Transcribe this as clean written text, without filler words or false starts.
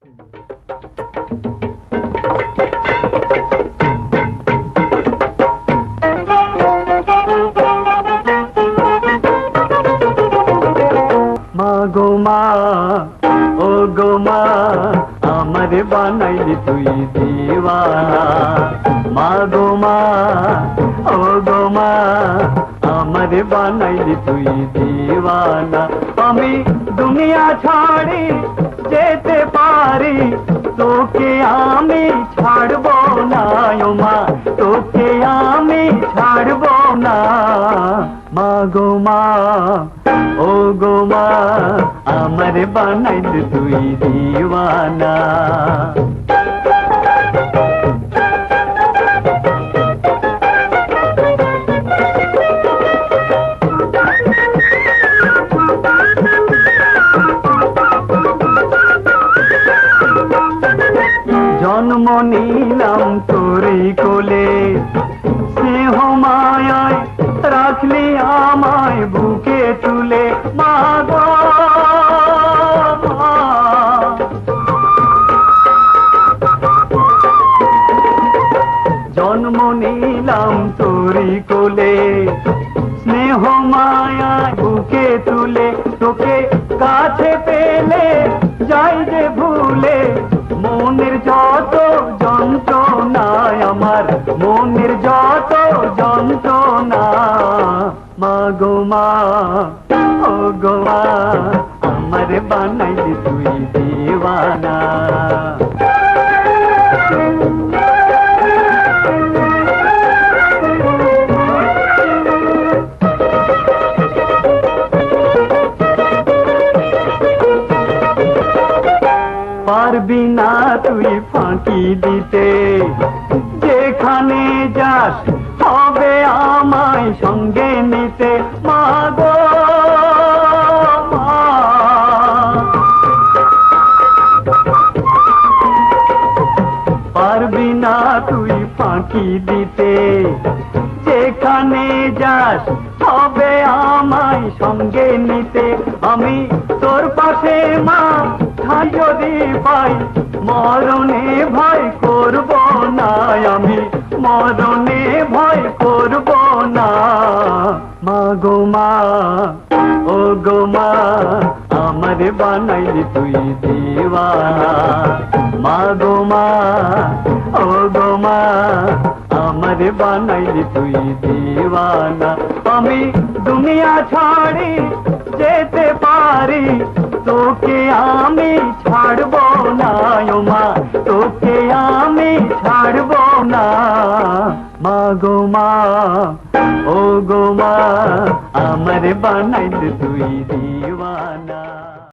মা গো মা, ও গো মা, আমারে বানাইলি তুই দিওয়ানা। মা গো মা, ও গো মা, আমারে বানাইলি তুই দিওয়ানা। আমি দুনিয়া ছাড়ি যেতে পারি, তোকে আমি ছাড়বো না ও মা, তোকে আমি ছাড়বো না। মা গো মা, ও গো মা, আমারে বানাইলি তুই দিওয়ানা। জন্ম নিলাম তোরই কোলে, স্নেহ মায়ায় রাখলি আমায় বুকে তুলে। মা গো মা, জন্ম নিলাম তোরই কোলে, স্নেহ মায়ায় বুকে তুলে। তোকে কাছে পেলে যাই যে ভুলে, মনের যত যন্ত্রণা আমার, মনের যত যন্ত্রণা। মা গো মা, ও গো মা, আমারে বানাইলি তুই দিওয়ানা। পারবি না তুই ফাঁকি দিতে, যেখানে যাস হবে আমায় সঙ্গে নিতে। মা গো মা, পারবি না তুই ফাঁকি দিতে, যেখানে যাস হবে আমায় সঙ্গে নিতে। আমি তোর পাশে মা যদি পাই, মরণে ভয় করব না আমি, মরণে ভয় করব না। মা গো মা, ও গো মা, আমারে বানাইলি তুই দিওয়ানা। মা গো মা, ও গো মা, আমারে বানাইলি তুই দিওয়ানা। আমি দুনিয়া ছাড়ি যেতে পারি, তোকে আমি ছাড়বো না ও মা, তোকে আমি ছাড়বো না। মা গো মা, ও গো মা, আমারে বানাইলি তুই দিওয়ানা।